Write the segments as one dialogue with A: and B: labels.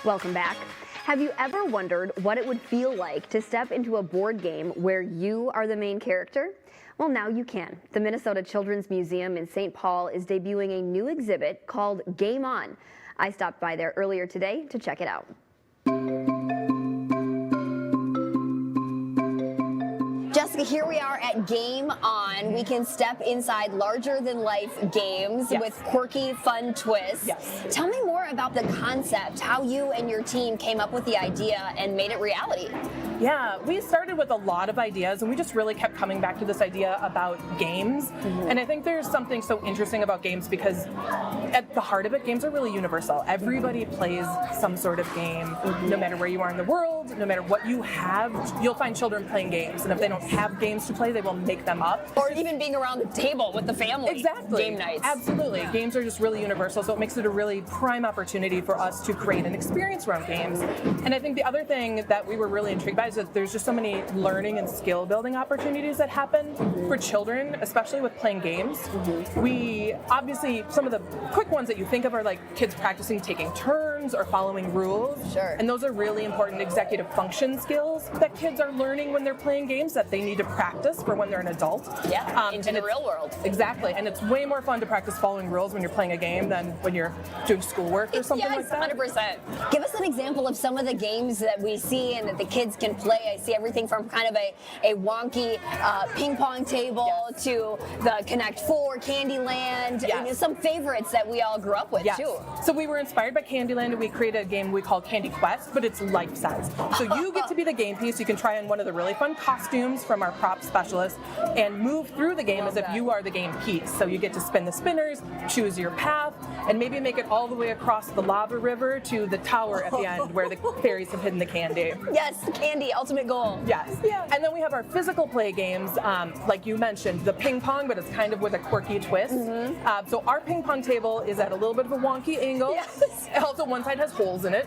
A: Welcome back. Have you ever wondered what it would feel like to step into a board game where you are the main character? Well, now you can. The Minnesota Children's Museum in St. Paul is debuting a new exhibit called Game On. I stopped by there earlier today to check it out. Jessica, here we are at Game On. We can step inside larger-than-life games with quirky, fun twists.
B: Yes.
A: Tell me more about the concept, how you and your team came up with the idea and made it reality.
B: Yeah, we started with a lot of ideas, and we just really kept coming back to this idea about games. And I think there's something so interesting about games because at the heart of it, games are really universal. Everybody plays some sort of game, no matter where you are in the world, no matter what you have, you'll find children playing games. And if they don't have games to play, they will make them up.
A: Or even being around the table with the family.
B: Exactly.
A: Game nights.
B: Absolutely. Yeah. Games are just really universal, so it makes it a really prime opportunity for us to create an experience around games. And I think the other thing that we were really intrigued by is that there's just so many learning and skill building opportunities that happen for children, especially with playing games. We obviously, some of the quick ones that you think of are like kids practicing taking turns or following rules.
A: Sure.
B: And those are really important executive function skills that kids are learning when they're playing games that they need to practice for when they're an adult.
A: Yeah, into the real world.
B: Exactly. And it's way more fun to practice following rules when you're playing a game than when you're doing schoolwork or something like that.
A: 100%. Give us an example of some of the games that we see and that the kids can play. I see everything from kind of a wonky ping pong table to the Connect 4, Candyland, and some favorites that we all grew up with too.
B: So we were inspired by Candyland and we created a game we call Candy Quest, but it's life size. So you get to be the game piece. You can try on one of the really fun costumes from our prop specialist and move through the game as if you are the game piece. So you get to spin the spinners, choose your path, and maybe make it all the way across the lava river to the tower at the end where the fairies have hidden the candy.
A: Yes, candy, ultimate goal.
B: Yes. Yeah. And then we have our physical play games, like you mentioned, the ping pong, but it's kind of with a quirky twist. So our ping pong table is at a little bit of a wonky angle.
A: Yes.
B: Also, one side has holes in it.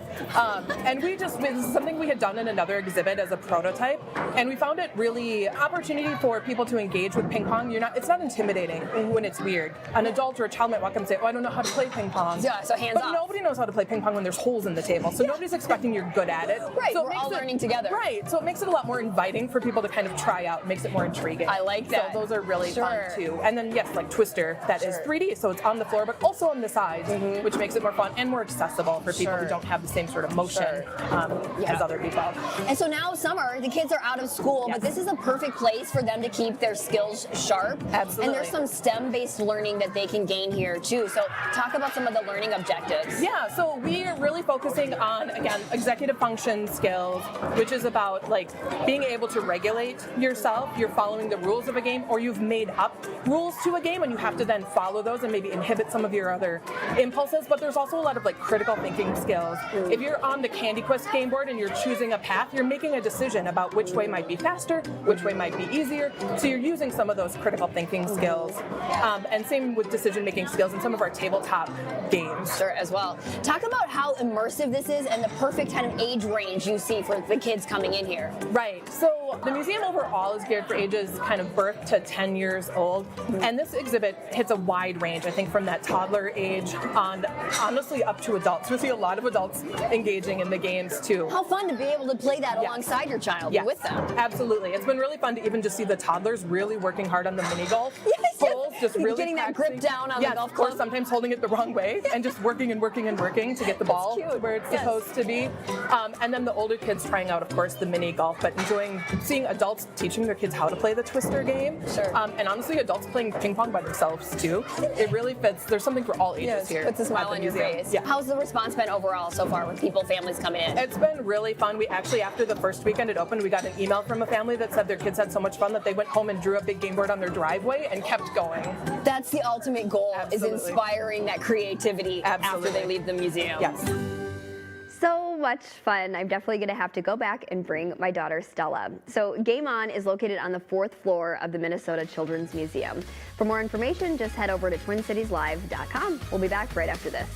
B: And this is something we had done in another exhibit as a prototype, and we found it really opportunity for people to engage with ping pong. It's not intimidating when it's weird. An adult or a child might walk up and say, "Oh, I don't know how to play ping pong."
A: Yeah, so hands off.
B: But nobody knows how to play ping pong when there's holes in the table. So nobody's expecting you're good at it.
A: Right,
B: so
A: we're all learning together.
B: Right, so it makes it a lot more inviting for people to kind of try out. It makes it more intriguing.
A: I like that.
B: So those are really fun too. And then yes, like Twister, that is 3D, so it's on the floor but also on the sides, which makes it more fun and more accessible for people who don't have the same sort of motion as other people.
A: And so now summer, the kids are out of school, but this is a perfect place for them to keep their skills sharp.
B: Absolutely.
A: And there's some STEM-based learning that they can gain here too. So talk about some of the learning objectives.
B: Yeah, so we are really focusing on, again, executive function skills, which is about like being able to regulate yourself. You're following the rules of a game, or you've made up rules to a game and you have to then follow those and maybe inhibit some of your other impulses. But there's also a lot of like critical thinking skills. If you're on the Candy Quest game board and you're choosing a path, you're making a decision about which way might be faster, which way might be easier. So you're using some of those critical thinking skills. And same with decision-making skills in some of our tabletop games.
A: Sure, as well. Talk about how immersive this is and the perfect kind of age range you see for the kids coming in here.
B: Right. So the museum overall is geared for ages kind of birth to 10 years old. And this exhibit hits a wide range, I think, from that toddler age on, honestly, up to adults. We see a lot of adults engaging in the games too.
A: How fun to be able to play that alongside your child with them.
B: Absolutely. It's been really fun to even just see the toddlers really working hard on the mini golf holes, just really
A: getting that grip down on the golf club.
B: Or sometimes holding it the wrong way and just working and working and working to get the ball to where it's supposed to be. And then the older kids trying out, of course, the mini golf, but enjoying seeing adults teaching their kids how to play the Twister game.
A: Sure.
B: And honestly, adults playing ping pong by themselves too. It really fits. There's something for all ages here.
A: Puts a smile on your face.
B: Yeah.
A: How's the response been overall so far with families coming in?
B: It's been really fun. We actually, after the first weekend it opened, we got an email from a family that said their kids had so much fun that they went home and drew a big game board on their driveway and kept going.
A: That's the ultimate goal, is inspiring that creativity after they leave the museum.
B: Yes.
A: So much fun. I'm definitely going to have to go back and bring my daughter Stella. So Game On is located on the 4th floor of the Minnesota Children's Museum. For more information, just head over to TwinCitiesLive.com. We'll be back right after this.